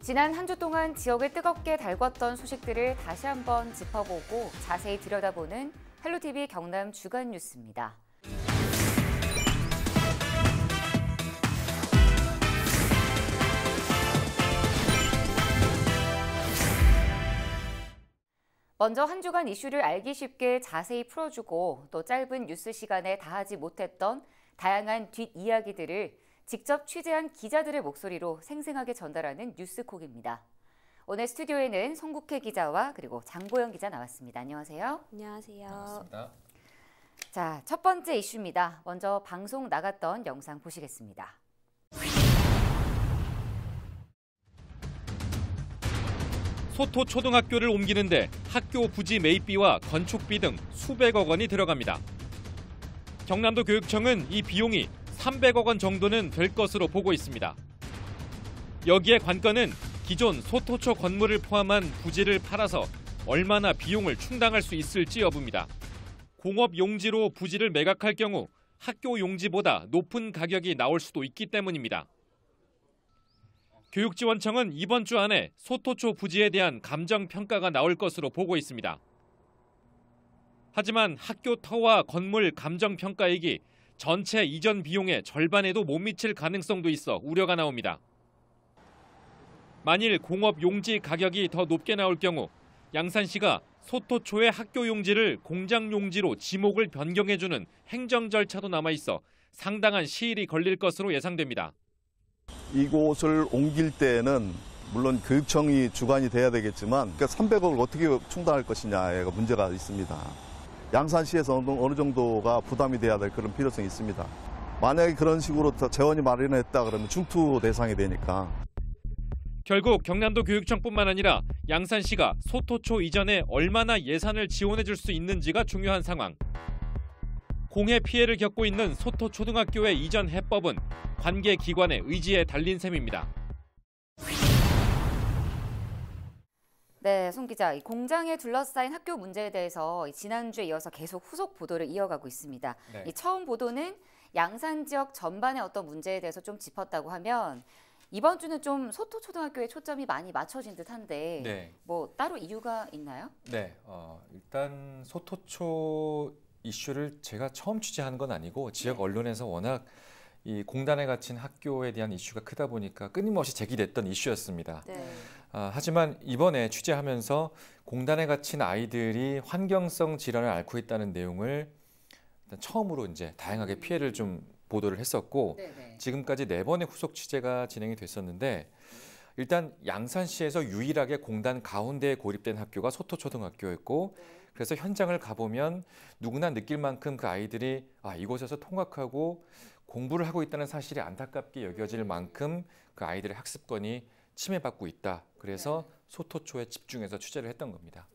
지난 한 주 동안 지역을 뜨겁게 달궜던 소식들을 다시 한번 짚어보고 자세히 들여다보는 헬로티비 경남 주간 뉴스입니다. 먼저 한 주간 이슈를 알기 쉽게 자세히 풀어주고 또 짧은 뉴스 시간에 다 하지 못했던 다양한 뒷이야기들을 직접 취재한 기자들의 목소리로 생생하게 전달하는 뉴스콕입니다. 오늘 스튜디오에는 송국혜 기자와 그리고 장보영 기자 나왔습니다. 안녕하세요. 안녕하세요. 반갑습니다. 자, 첫 번째 이슈입니다. 먼저 방송 나갔던 영상 보시겠습니다. 소토초등학교를 옮기는데 학교 부지 매입비와 건축비 등 수백억 원이 들어갑니다. 경남도 교육청은 이 비용이 300억 원 정도는 될 것으로 보고 있습니다. 여기에 관건은 기존 소토초 건물을 포함한 부지를 팔아서 얼마나 비용을 충당할 수 있을지 여부입니다. 공업 용지로 부지를 매각할 경우 학교 용지보다 높은 가격이 나올 수도 있기 때문입니다. 교육지원청은 이번 주 안에 소토초 부지에 대한 감정평가가 나올 것으로 보고 있습니다. 하지만 학교 터와 건물 감정평가액이 전체 이전 비용의 절반에도 못 미칠 가능성도 있어 우려가 나옵니다. 만일 공업 용지 가격이 더 높게 나올 경우 양산시가 소토초의 학교 용지를 공장 용지로 지목을 변경해주는 행정 절차도 남아있어 상당한 시일이 걸릴 것으로 예상됩니다. 이곳을 옮길 때는 물론 교육청이 주관이 돼야 되겠지만 300억을 어떻게 충당할 것이냐에 문제가 있습니다. 양산시에서 어느 정도가 부담이 돼야 될 그런 필요성이 있습니다. 만약에 그런 식으로 재원이 마련했다 그러면 중투 대상이 되니까. 결국 경남도 교육청뿐만 아니라 양산시가 소토초 이전에 얼마나 예산을 지원해 줄 수 있는지가 중요한 상황. 공해 피해를 겪고 있는 소토초등학교의 이전 해법은 관계 기관의 의지에 달린 셈입니다. 네, 송 기자, 이 공장에 둘러싸인 학교 문제에 대해서 지난주에 이어서 계속 후속 보도를 이어가고 있습니다. 네. 이 처음 보도는 양산 지역 전반의 어떤 문제에 대해서 좀 짚었다고 하면 이번 주는 좀 소토초등학교에 초점이 많이 맞춰진 듯한데 네. 뭐 따로 이유가 있나요? 네, 일단 소토초 이슈를 제가 처음 취재한 건 아니고 지역 언론에서 워낙 이 공단에 갇힌 학교에 대한 이슈가 크다 보니까 끊임없이 제기됐던 이슈였습니다. 네. 하지만 이번에 취재하면서 공단에 갇힌 아이들이 환경성 질환을 앓고 있다는 내용을 일단 처음으로 이제 다양하게 피해를 좀 보도를 했었고 네네. 지금까지 4번의 후속 취재가 진행이 됐었는데 일단 양산시에서 유일하게 공단 가운데에 고립된 학교가 소토초등학교였고 그래서 현장을 가보면 누구나 느낄 만큼 그 아이들이 이곳에서 통학하고 공부를 하고 있다는 사실이 안타깝게 여겨질 만큼 그 아이들의 학습권이 침해받고 있다. 그래서 소토초에 집중해서 취재를 했던 겁니다.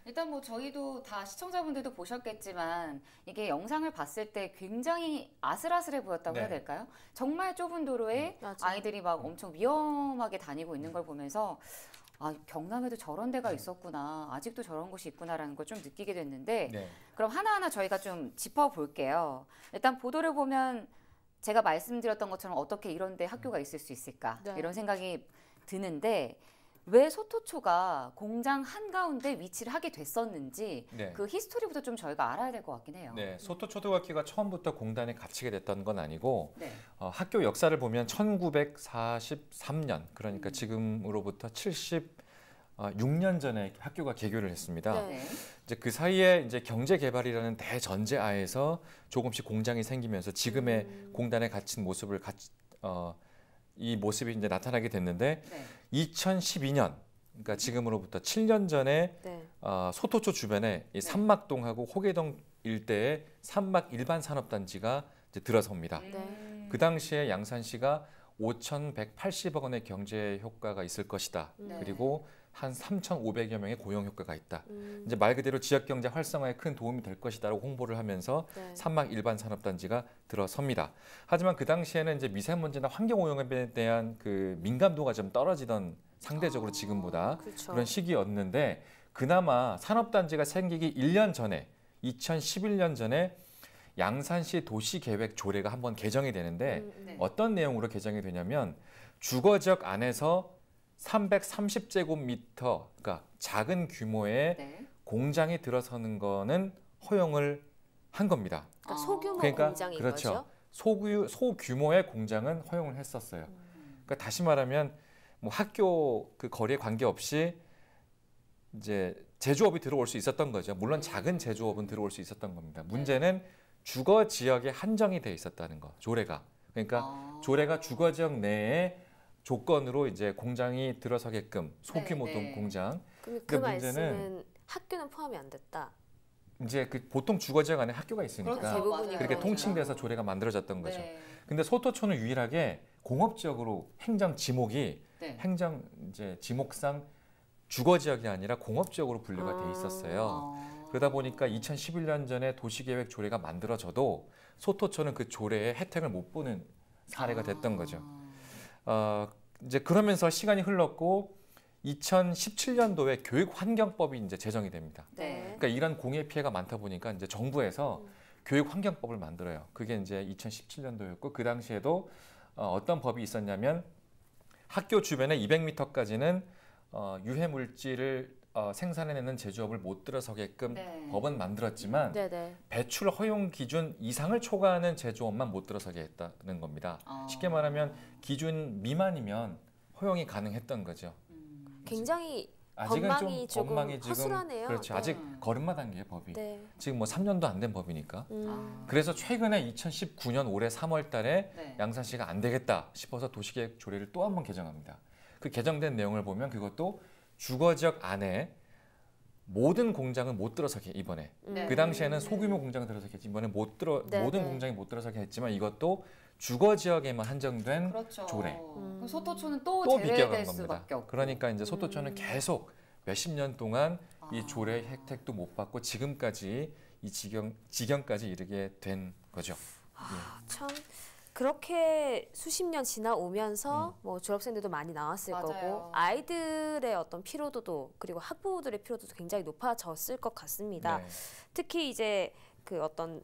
일단 뭐 저희도 다 시청자분들도 보셨겠지만 이게 영상을 봤을 때 굉장히 아슬아슬해 보였다고 해야 될까요? 정말 좁은 도로에 아이들이 막 엄청 위험하게 다니고 있는 걸 보면서 경남에도 저런 데가 있었구나, 아직도 저런 곳이 있구나라는 걸 좀 느끼게 됐는데 그럼 하나하나 저희가 좀 짚어볼게요. 일단 보도를 보면 제가 말씀드렸던 것처럼 어떻게 이런 데 학교가 있을 수 있을까 이런 생각이 드는데 왜 소토초가 공장 한가운데 위치를 하게 됐었는지 그 히스토리부터 좀 저희가 알아야 될 것 같긴 해요. 네, 소토초등학교가 처음부터 공단에 갇히게 됐던 건 아니고 학교 역사를 보면 1943년 그러니까 지금으로부터 76년 전에 학교가 개교를 했습니다. 이제 그 사이에 이제 경제개발이라는 대전제하에서 조금씩 공장이 생기면서 지금의 공단에 갇힌 모습을 이 모습이 이제 나타나게 됐는데 2012년, 그러니까 지금으로부터 7년 전에 소토초 주변에 이 삼막동하고 호계동 일대에 삼막 일반 산업단지가 이제 들어섭니다. 그 당시에 양산시가 5,180억 원의 경제 효과가 있을 것이다. 그리고 한 3,500여 명의 고용 효과가 있다. 이제 말 그대로 지역 경제 활성화에 큰 도움이 될 것이다라고 홍보를 하면서 삼막 일반 산업단지가 들어섭니다. 하지만 그 당시에는 이제 미세먼지나 환경 오염에 대한 그 민감도가 좀 떨어지던 상대적으로 지금보다 그런 시기였는데 그나마 산업단지가 생기기 1년 전에 2011년 전에 양산시 도시계획 조례가 한번 개정이 되는데 어떤 내용으로 개정이 되냐면 주거지역 안에서 330제곱미터, 그러니까 작은 규모의 네. 공장이 들어서는 거는 허용을 한 겁니다. 그러니까 소규모 그러니까 공장인 그렇죠. 거죠? 소규모의 공장은 허용을 했었어요. 그러니까 다시 말하면 뭐 학교 그 거리에 관계없이 이제 제조업이 들어올 수 있었던 거죠. 물론 작은 제조업은 들어올 수 있었던 겁니다. 문제는 주거 지역에 한정이 돼 있었다는 거. 조례가. 그러니까 조례가 주거 지역 내에 조건으로 이제 공장이 들어서게끔 소규모 공장. 그럼 그 말씀은 학교는 포함이 안 됐다. 이제 그 보통 주거 지역 안에 학교가 있으니까 대부분이 그렇게 통칭돼서 조례가 만들어졌던 거죠. 네. 근데 소토초는 유일하게 공업 지역으로 행정 지목이 네. 행정 이제 지목상 주거 지역이 아니라 공업 지역으로 분류가 돼 있었어요. 그러다 보니까 2011년 전에 도시계획 조례가 만들어져도 소토초는 그 조례의 혜택을 못 보는 사례가 됐던 거죠. 이제 그러면서 시간이 흘렀고 2017년도에 교육환경법이 이제 제정이 됩니다. 네. 그러니까 이런 공해 피해가 많다 보니까 이제 정부에서 교육환경법을 만들어요. 그게 이제 2017년도였고 그 당시에도 어떤 법이 있었냐면 학교 주변에 200m까지는 유해 물질을 생산해내는 제조업을 못 들어서게끔 법은 만들었지만 배출 허용 기준 이상을 초과하는 제조업만 못 들어서게 했다는 겁니다. 쉽게 말하면 기준 미만이면 허용이 가능했던 거죠. 굉장히 아직은 법망이 좀 법망이 지금 허술하네요. 그렇죠. 네. 아직 걸음마 단계의 법이. 네. 지금 뭐 3년도 안 된 법이니까. 그래서 최근에 2019년 올해 3월 달에 양산시가 안 되겠다 싶어서 도시계획 조례를 또 한 번 개정합니다. 그 개정된 내용을 보면 그것도 주거지역 안에 모든 공장은 못 들어서게 이번에. 그 당시에는 소규모 공장은 들어서게 이번에 모든 공장이 못 들어서게 했지만 이것도 주거 지역에만 한정된 조례. 그럼 소토초는 또 비껴간 제외될 겁니다. 수밖에 없고. 그러니까 이제 소토초는 계속 몇십 년 동안 이 조례 혜택도 못 받고 지금까지 이 지경까지 이르게 된 거죠. 참 그렇게 수십 년 지나오면서 뭐 졸업생들도 많이 나왔을 거고 아이들의 어떤 피로도도 그리고 학부모들의 피로도도 굉장히 높아졌을 것 같습니다. 특히 이제 그 어떤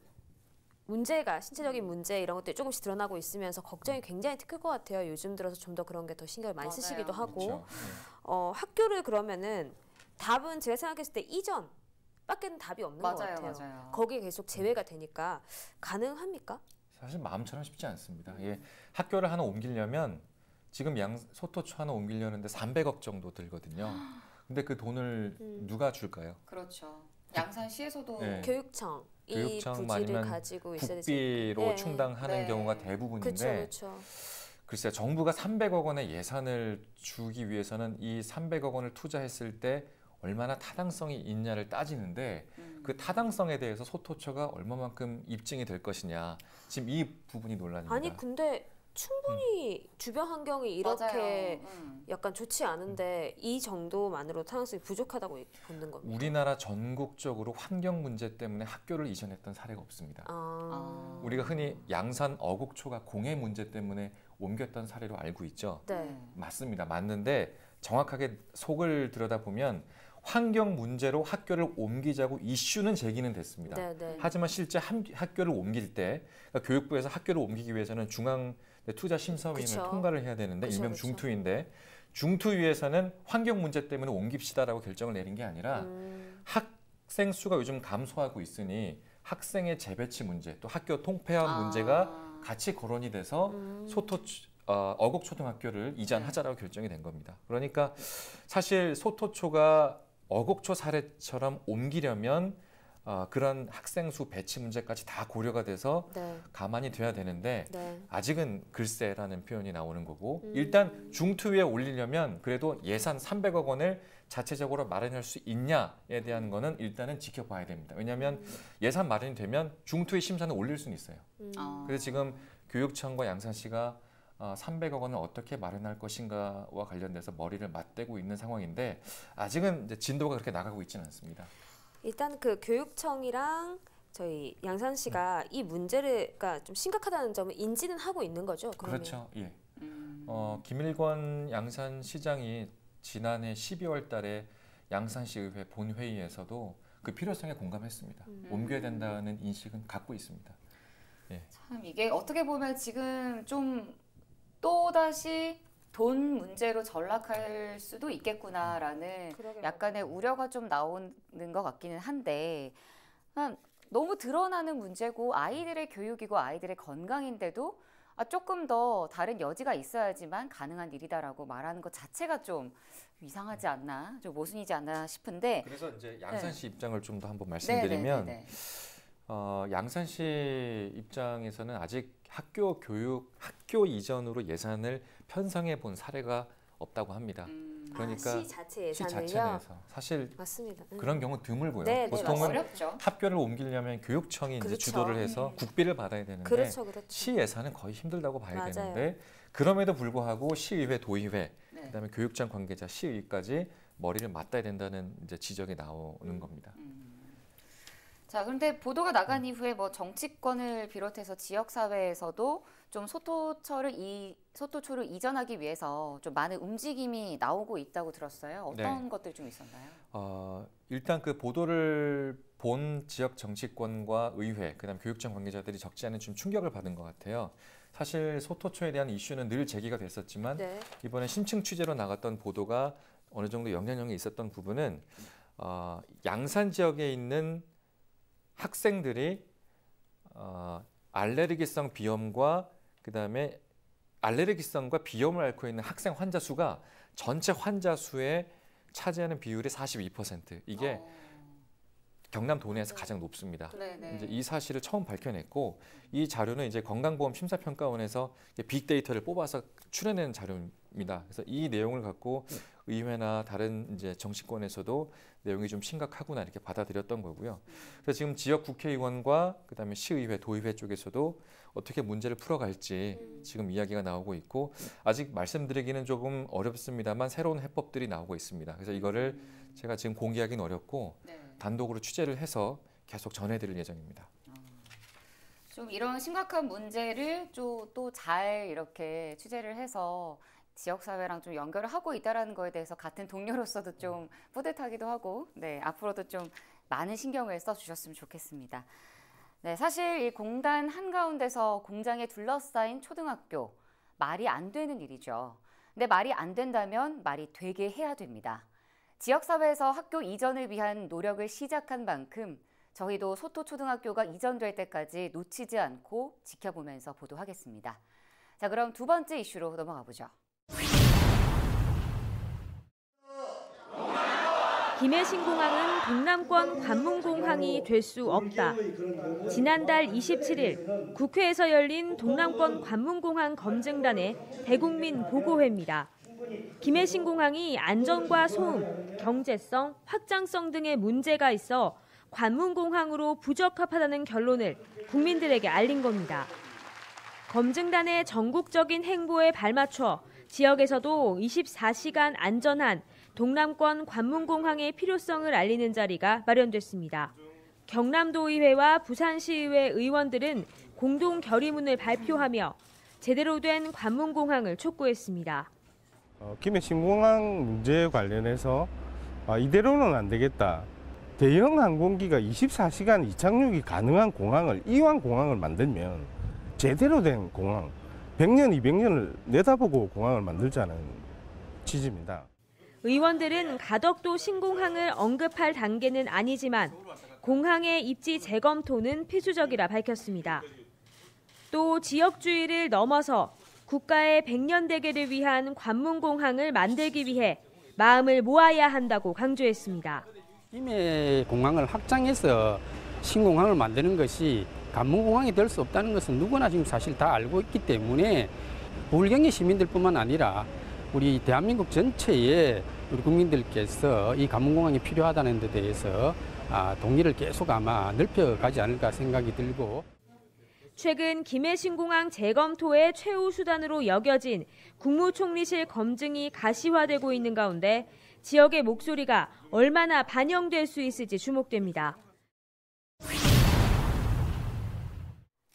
문제가 신체적인 문제 이런 것들이 조금씩 드러나고 있으면서 걱정이 굉장히 클 것 같아요. 요즘 들어서 좀 더 그런 게 더 신경을 많이 쓰시기도 하고. 그렇죠. 학교를 그러면은 답은 제가 생각했을 때 이전밖에는 답이 없는 것 같아요. 맞아요. 거기에 계속 제외가 되니까 가능합니까? 사실 마음처럼 쉽지 않습니다. 학교를 하나 옮기려면 지금 소토초 하나 옮기려는데 300억 정도 들거든요. 근데 그 돈을 누가 줄까요? 그렇죠. 양산시에서도 교육청 이 부지를 가지고 있어야 되죠. 국비로 충당하는 경우가 대부분인데 그렇죠. 글쎄요. 정부가 300억 원의 예산을 주기 위해서는 이 300억 원을 투자했을 때 얼마나 타당성이 있냐를 따지는데 그 타당성에 대해서 소토초가 얼마만큼 입증이 될 것이냐. 지금 이 부분이 논란입니다. 아니 근데 충분히 주변 환경이 이렇게 약간 좋지 않은데 이 정도만으로 타당성이 부족하다고 보는 겁니다. 우리나라 전국적으로 환경 문제 때문에 학교를 이전했던 사례가 없습니다. 우리가 흔히 양산 어곡초가 공해 문제 때문에 옮겼던 사례로 알고 있죠. 맞습니다. 맞는데 정확하게 속을 들여다보면 환경 문제로 학교를 옮기자고 이슈는 제기는 됐습니다. 하지만 실제 학교를 옮길 때 그러니까 교육부에서 학교를 옮기기 위해서는 중앙 투자심사위원회를 통과를 해야 되는데 일명 중투인데 중투위에서는 환경 문제 때문에 옮깁시다라고 결정을 내린 게 아니라 학생 수가 요즘 감소하고 있으니 학생의 재배치 문제 또 학교 통폐합 문제가 같이 거론이 돼서 어곡초등학교를 이전하자라고 결정이 된 겁니다. 그러니까 사실 소토초가 어곡초 사례처럼 옮기려면 그런 학생 수 배치 문제까지 다 고려가 돼서 가만히 돼야 되는데 아직은 글쎄라는 표현이 나오는 거고 일단 중투위에 올리려면 그래도 예산 300억 원을 자체적으로 마련할 수 있냐에 대한 거는 일단은 지켜봐야 됩니다. 왜냐하면 예산 마련이 되면 중투위 심사는 올릴 수는 있어요. 그래서 지금 교육청과 양산시가 300억 원을 어떻게 마련할 것인가와 관련돼서 머리를 맞대고 있는 상황인데 아직은 이제 진도가 그렇게 나가고 있지는 않습니다. 일단 그 교육청이랑 저희 양산시가 이 문제를 그러니까 좀 심각하다는 점을 인지는 하고 있는 거죠. 그러면. 그렇죠. 예. 김일권 양산시장이 지난해 12월 달에 양산시의회 본회의에서도 그 필요성에 공감했습니다. 옮겨야 된다는 인식은 갖고 있습니다. 예. 참 이게 어떻게 보면 지금 좀 또다시 돈 문제로 전락할 수도 있겠구나라는 약간의 우려가 좀 나오는 것 같기는 한데 너무 드러나는 문제고 아이들의 교육이고 아이들의 건강인데도 조금 더 다른 여지가 있어야지만 가능한 일이다라고 말하는 것 자체가 좀 이상하지 않나, 좀 모순이지 않나 싶은데. 그래서 이제 양산시 입장을 좀 더 한번 말씀드리면 양산시 입장에서는 아직 학교 교육, 학교 이전으로 예산을 편성해 본 사례가 없다고 합니다. 그러니까 시 자체 예산을요? 시 자체 내에서 사실 맞습니다. 그런 경우 드물고요. 네, 보통은 어렵죠. 학교를 옮기려면 교육청이 이제 주도를 해서 국비를 받아야 되는데 시 예산은 거의 힘들다고 봐야 되는데 그럼에도 불구하고 시의회, 도의회, 그다음에 교육청 관계자, 시의까지 머리를 맞대야 된다는 이제 지적이 나오는 겁니다. 자, 그런데 보도가 나간 이후에 뭐 정치권을 비롯해서 지역 사회에서도 좀 소토초를 이전하기 위해서 좀 많은 움직임이 나오고 있다고 들었어요. 어떤 것들이 좀 있었나요? 일단 그 보도를 본 지역 정치권과 의회, 그다음 교육청 관계자들이 적지 않은 좀 충격을 받은 것 같아요. 사실 소토초에 대한 이슈는 늘 제기가 됐었지만 이번에 심층 취재로 나갔던 보도가 어느 정도 영향력이 있었던 부분은 양산 지역에 있는 학생들이 알레르기성 비염과 그다음에 알레르기성과 비염을 앓고 있는 학생 환자 수가 전체 환자 수의 차지하는 비율이 42%. 이게 경남 도내에서 가장 높습니다. 이제 이 사실을 처음 밝혀냈고 이 자료는 이제 건강보험 심사평가원에서 빅데이터를 뽑아서 추려낸 자료입니다. 그래서 이 내용을 갖고 의회나 다른 이제 정치권에서도 내용이 좀 심각하구나 이렇게 받아들였던 거고요. 그래서 지금 지역 국회의원과 그다음에 시의회, 도의회 쪽에서도 어떻게 문제를 풀어갈지 지금 이야기가 나오고 있고 아직 말씀드리기는 조금 어렵습니다만 새로운 해법들이 나오고 있습니다. 그래서 이거를 제가 지금 공개하기는 어렵고 단독으로 취재를 해서 계속 전해드릴 예정입니다. 좀 이런 심각한 문제를 또 잘 이렇게 취재를 해서 지역사회랑 좀 연결을 하고 있다는 거에 대해서 같은 동료로서도 좀 뿌듯하기도 하고 앞으로도 좀 많은 신경을 써주셨으면 좋겠습니다. 사실 이 공단 한가운데서 공장에 둘러싸인 초등학교, 말이 안 되는 일이죠. 근데 말이 안 된다면 말이 되게 해야 됩니다. 지역사회에서 학교 이전을 위한 노력을 시작한 만큼 저희도 소토초등학교가 이전될 때까지 놓치지 않고 지켜보면서 보도하겠습니다. 자, 그럼 두 번째 이슈로 넘어가 보죠. 김해신공항은 동남권 관문공항이 될 수 없다. 지난달 27일 국회에서 열린 동남권 관문공항 검증단의 대국민 보고회입니다. 김해신공항이 안전과 소음, 경제성, 확장성 등의 문제가 있어 관문공항으로 부적합하다는 결론을 국민들에게 알린 겁니다. 검증단의 전국적인 행보에 발맞춰 지역에서도 24시간 안전한 동남권 관문공항의 필요성을 알리는 자리가 마련됐습니다. 경남도의회와 부산시의회 의원들은 공동 결의문을 발표하며 제대로 된 관문공항을 촉구했습니다. 김해신공항 문제에 관련해서 이대로는 안 되겠다. 대형 항공기가 24시간 이착륙이 가능한 공항을 이왕 공항을 만들면 제대로 된 공항, 100년, 200년을 내다보고 공항을 만들자는 취지입니다. 의원들은 가덕도 신공항을 언급할 단계는 아니지만 공항의 입지 재검토는 필수적이라 밝혔습니다. 또 지역주의를 넘어서 국가의 100년 대계를 위한 관문공항을 만들기 위해 마음을 모아야 한다고 강조했습니다. 김해공항을 확장해서 신공항을 만드는 것이 관문공항이 될 수 없다는 것은 누구나 지금 사실 다 알고 있기 때문에 부울경의 시민들뿐만 아니라 우리 대한민국 전체의 우리 국민들께서 이 관문공항이 필요하다는 데 대해서 동의를 계속 아마 넓혀가지 않을까 생각이 들고 최근 김해신공항 재검토의 최후 수단으로 여겨진 국무총리실 검증이 가시화되고 있는 가운데 지역의 목소리가 얼마나 반영될 수 있을지 주목됩니다.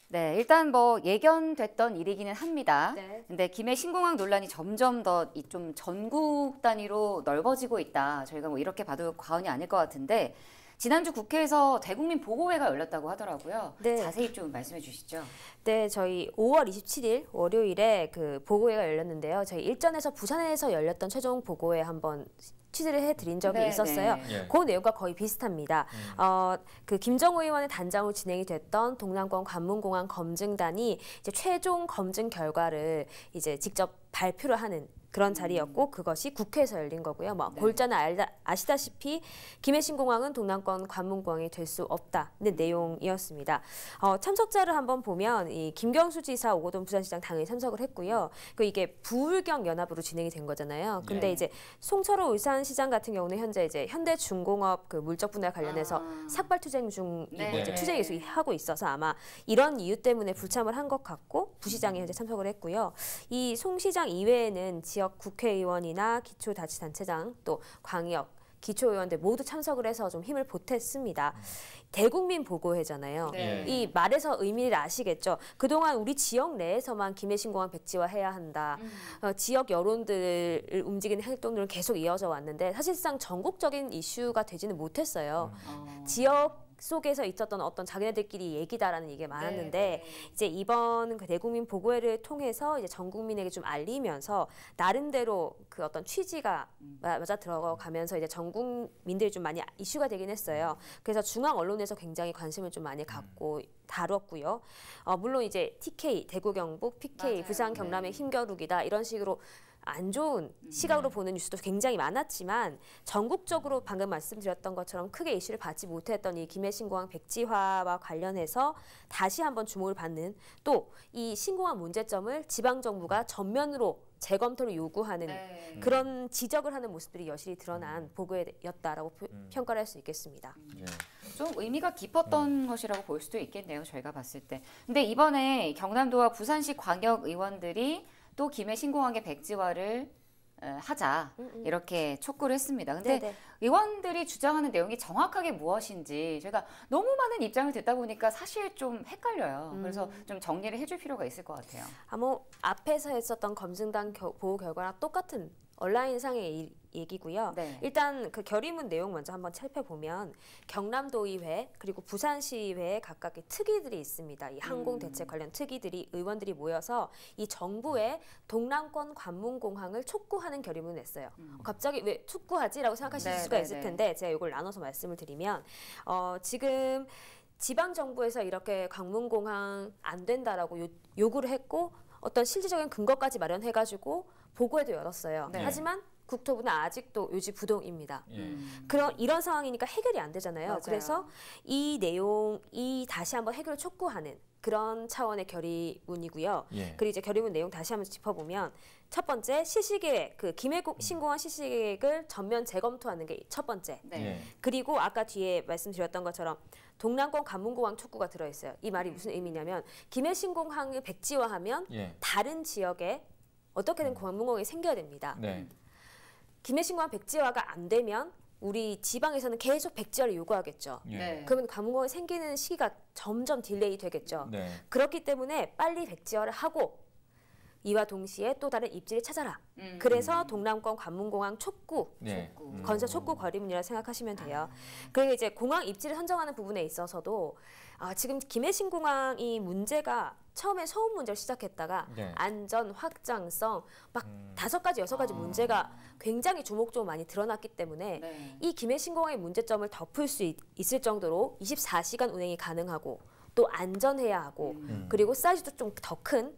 일단 뭐 예견됐던 일이기는 합니다. 근데 김해신공항 논란이 점점 더 좀 전국 단위로 넓어지고 있다. 저희가 뭐 이렇게 봐도 과언이 아닐 것 같은데 지난주 국회에서 대국민 보고회가 열렸다고 하더라고요. 네. 자세히 좀 말씀해 주시죠. 네, 저희 5월 27일 월요일에 그 보고회가 열렸는데요. 저희 일전에서 부산에서 열렸던 최종 보고회 한번 취재를 해드린 적이 있었어요. 예. 그 내용과 거의 비슷합니다. 그 김정우 의원의 단장으로 진행이 됐던 동남권 관문공항 검증단이 이제 최종 검증 결과를 이제 직접 발표를 하는 그런 자리였고 그것이 국회에서 열린 거고요. 뭐 골자는 아시다시피 김해신공항은 동남권 관문공항이 될 수 없다는 내용이었습니다. 참석자를 한번 보면 이 김경수 지사, 오거돈 부산시장 당연히 참석을 했고요. 그 이게 부울경 연합으로 진행이 된 거잖아요. 근데 이제 송철호 울산시장 같은 경우는 현재 이제 현대중공업 그 물적 분할 관련해서 삭발 투쟁 중이고 이제 투쟁 계속 하고 있어서 아마 이런 이유 때문에 불참을 한 것 같고 부시장이 현재 참석을 했고요. 이 송 시장 이외에는 지역 국회의원이나 기초자치단체장 또 광역 기초의원들 모두 참석을 해서 좀 힘을 보탰습니다. 대국민 보고회잖아요. 이 말에서 의미를 아시겠죠. 그동안 우리 지역 내에서만 김해신공항 백지화해야 한다. 지역 여론들을 움직이는 활동들은 계속 이어져 왔는데 사실상 전국적인 이슈가 되지는 못했어요. 지역 속에서 있었던 어떤 자기네들끼리 얘기다라는 얘기가 많았는데 이제 이번 그 대국민 보고회를 통해서 이제 전 국민에게 좀 알리면서 나름대로 그 어떤 취지가 맞아 들어가면서 이제 전 국민들이 좀 많이 이슈가 되긴 했어요. 그래서 중앙 언론에서 굉장히 관심을 좀 많이 갖고 다뤘고요. 물론 이제 TK 대구 경북, PK 부산 경남의 힘겨루기다 이런 식으로 안 좋은 시각으로 보는 뉴스도 굉장히 많았지만 전국적으로 방금 말씀드렸던 것처럼 크게 이슈를 받지 못했던 이 김해신공항 백지화와 관련해서 다시 한번 주목을 받는 또 이 신공항 문제점을 지방정부가 전면으로 재검토를 요구하는 그런 지적을 하는 모습들이 여실히 드러난 보고였다라고 평가를 할 수 있겠습니다. 좀 의미가 깊었던 것이라고 볼 수도 있겠네요. 저희가 봤을 때. 근데 이번에 경남도와 부산시 광역 의원들이 또 김해신공항의 백지화를 하자 이렇게 촉구를 했습니다. 근데 의원들이 주장하는 내용이 정확하게 무엇인지 저희가 너무 많은 입장을 듣다 보니까 사실 좀 헷갈려요. 그래서 좀 정리를 해줄 필요가 있을 것 같아요. 뭐 앞에서 했었던 검증단 보고 결과랑 똑같은 온라인상의 얘기고요. 일단 그 결의문 내용 먼저 한번 살펴보면 경남도의회 그리고 부산시의회에 각각의 특위들이 있습니다. 이 항공대책 관련 특위들이 의원들이 모여서 이 정부의 동남권 관문공항을 촉구하는 결의문을 냈어요. 갑자기 왜 촉구하지라고 생각하실 수가 있을 텐데 제가 이걸 나눠서 말씀을 드리면 지금 지방정부에서 이렇게 관문공항 안 된다라고 요구를 했고 어떤 실질적인 근거까지 마련해가지고 보고회도 열었어요. 하지만 국토부는 아직도 요지부동입니다. 이런 상황이니까 해결이 안 되잖아요. 그래서 이 내용이 다시 한번 해결을 촉구하는 그런 차원의 결의문이고요. 그리고 이제 결의문 내용 다시 한번 짚어보면 첫 번째 시시계획, 그 김해신공항 시시계획을 전면 재검토하는 게 첫 번째. 그리고 아까 뒤에 말씀드렸던 것처럼 동남권 관문공항 촉구가 들어있어요. 이 말이 무슨 의미냐면 김해신공항을 백지화하면 다른 지역에 어떻게든 관문공항이 생겨야 됩니다. 김해신공항 백지화가 안 되면 우리 지방에서는 계속 백지화를 요구하겠죠. 그러면 관문공항이 생기는 시기가 점점 딜레이 되겠죠. 그렇기 때문에 빨리 백지화를 하고 이와 동시에 또 다른 입지를 찾아라. 그래서 동남권 관문공항 촉구, 건설 촉구 거리문이라고 생각하시면 돼요. 그리고 이제 공항 입지를 선정하는 부분에 있어서도 지금 김해신공항이 문제가 처음에 소음 문제를 시작했다가 안전, 확장성 막 5가지, 6가지 문제가 굉장히 조목조목 많이 드러났기 때문에 이 김해신공항의 문제점을 덮을 수 있을 정도로 24시간 운행이 가능하고 또 안전해야 하고 그리고 사이즈도 좀 더 큰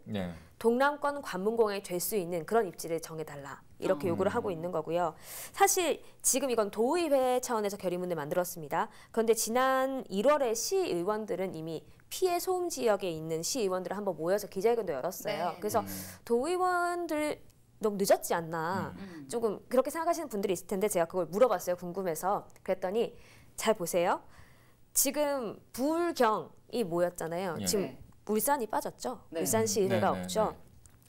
동남권 관문공항이 될 수 있는 그런 입지를 정해달라. 이렇게 요구를 하고 있는 거고요. 사실 지금 이건 도의회 차원에서 결의문을 만들었습니다. 그런데 지난 1월에 시의원들은 이미 피해 소음 지역에 있는 시의원들을 한번 모여서 기자회견도 열었어요. 그래서 도의원들 너무 늦었지 않나. 조금 그렇게 생각하시는 분들이 있을 텐데 제가 그걸 물어봤어요. 궁금해서. 그랬더니 잘 보세요. 지금 부울경이 모였잖아요. 지금 울산이 빠졌죠. 울산시의회가 없죠.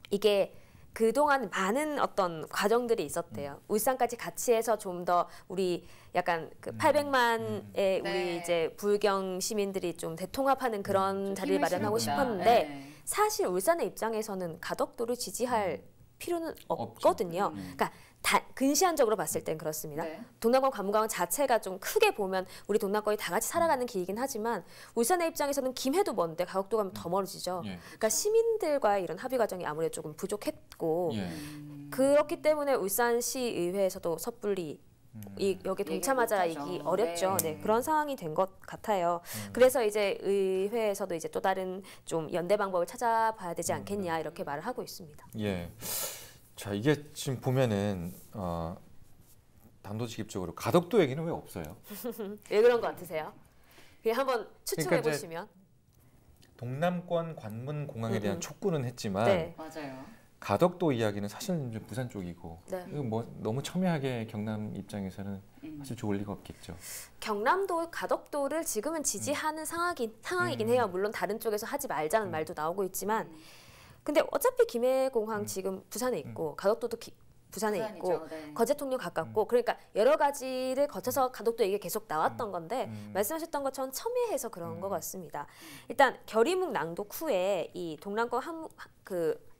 이게 그동안 많은 어떤 과정들이 있었대요. 울산까지 같이 해서 좀 더 우리 약간 그 800만의 우리 이제 부울경 시민들이 좀 대통합하는 그런 자리를 마련하고 싶었는데 사실 울산의 입장에서는 가덕도를 지지할 필요는 없거든요. 그러니까 근시안적으로 봤을 땐 그렇습니다. 네. 동남권 관문광 자체가 좀 크게 보면 우리 동남권이 다 같이 살아가는 길이긴 하지만 울산의 입장에서는 김해도 먼데 가덕도 가면 더 멀어지죠. 예. 그러니까 시민들과의 이런 합의 과정이 아무래도 조금 부족했고 예. 그렇기 때문에 울산시 의회에서도 섣불리 여기 동참하자 이기 어렵죠. 네. 그런 상황이 된 것 같아요. 그래서 이제 의회에서도 이제 또 다른 좀 연대 방법을 찾아봐야 되지 않겠냐 이렇게 말을 하고 있습니다. 예. 자, 이게 지금 보면은 단도직입적으로 가덕도 얘기는 왜 없어요? 왜 그런 것 같으세요? 그냥 한번 추측해 보시면. 동남권 관문 공항에 대한 촉구는 했지만 네. 맞아요. 가덕도 이야기는 사실 좀 부산 쪽이고 네. 이거 뭐 너무 첨예하게 경남 입장에서는 사실 좋을 리가 없겠죠. 경남도 가덕도를 지금은 지지하는 상황이긴 해요. 물론 다른 쪽에서 하지 말자는 말도 나오고 있지만 근데 어차피 김해공항 지금 부산에 있고 가덕도도 부산에 있고 네. 거제통령 가깝고 그러니까 여러 가지를 거쳐서 가덕도 얘기가 계속 나왔던 건데 말씀하셨던 것처럼 첨예해서 그런 것 같습니다. 일단 결의문 낭독 후에 이 동남권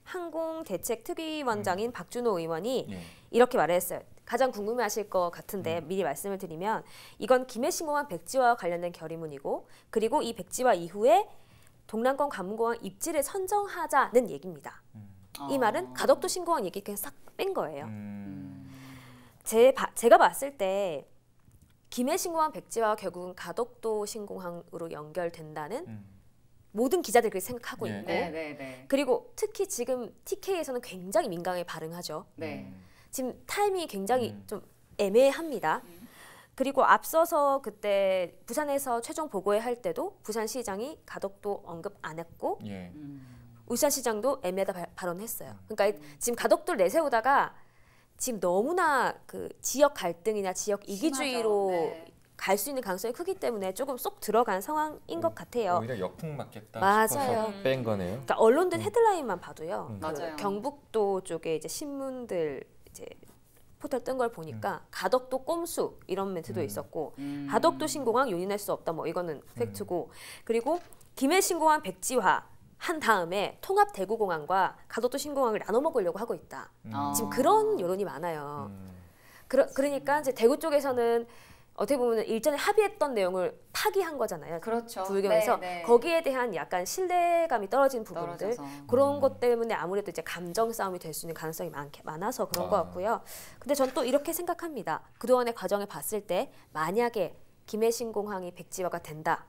항공대책특위원장인 박준호 의원이 이렇게 말을 했어요. 가장 궁금해하실 것 같은데 미리 말씀을 드리면 이건 김해신공항 백지화와 관련된 결의문이고 그리고 이 백지화 이후에 동남권 관문공항 입지를 선정하자는 얘기입니다. 이 말은 가덕도 신공항 얘기 그냥 싹 뺀 거예요. 제가 봤을 때 김해 신공항 백지화가 결국은 가덕도 신공항으로 연결된다는 모든 기자들이 그렇게 생각하고 있고 그리고 특히 지금 TK에서는 굉장히 민감하게 반응하죠. 지금 타이밍이 굉장히 좀 애매합니다. 그리고 앞서서 그때 부산에서 최종 보고회 할 때도 부산시장이 가덕도 언급 안 했고 울산시장도 애매하다 발언했어요. 그러니까 지금 가덕도를 내세우다가 지금 너무나 그 지역 갈등이나 지역 이기주의로 갈 수 있는 가능성이 크기 때문에 조금 쏙 들어간 상황인 것 같아요. 오히려 역풍 맞겠다 맞아요. 싶어서 뺀 거네요. 그러니까 언론들 헤드라인만 봐도요. 맞아요. 경북도 쪽에 이제 신문들 이제 포털 뜬 걸 보니까 가덕도 꼼수 이런 멘트도 있었고 가덕도 신공항 용인할 수 없다 뭐 이거는 팩트고 그리고 김해 신공항 백지화 한 다음에 통합 대구공항과 가덕도 신공항을 나눠 먹으려고 하고 있다. 지금 그런 여론이 많아요. 그러니까 이제 대구 쪽에서는 어떻게 보면 일전에 합의했던 내용을 파기한 거잖아요. 그렇죠. 불경에서 거기에 대한 약간 신뢰감이 떨어진 부분들 그런 것 때문에 아무래도 이제 감정 싸움이 될 수 있는 가능성이 많아서 그런 것 같고요. 근데 전 또 이렇게 생각합니다. 그동안의 과정을 봤을 때 만약에 김해신공항이 백지화가 된다.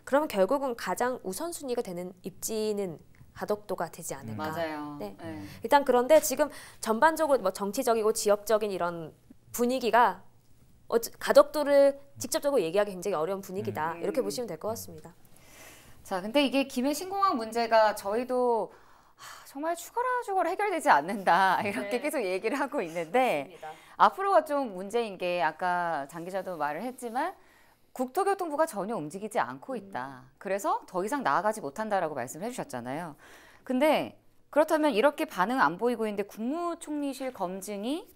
그러면 결국은 가장 우선순위가 되는 입지는 가덕도가 되지 않을까. 맞아요. 네. 일단 그런데 지금 전반적으로 뭐 정치적이고 지역적인 이런 분위기가 가덕도를 직접적으로 얘기하기 굉장히 어려운 분위기다. 이렇게 보시면 될 것 같습니다. 자, 근데 이게 김해 신공항 문제가 저희도 정말 죽어라 해결되지 않는다. 이렇게 계속 얘기를 하고 있는데 맞습니다. 앞으로가 좀 문제인 게 아까 장 기자도 말을 했지만 국토교통부가 전혀 움직이지 않고 있다. 그래서 더 이상 나아가지 못한다라고 말씀을 해주셨잖아요. 근데 그렇다면 이렇게 반응 안 보이고 있는데 국무총리실 검증이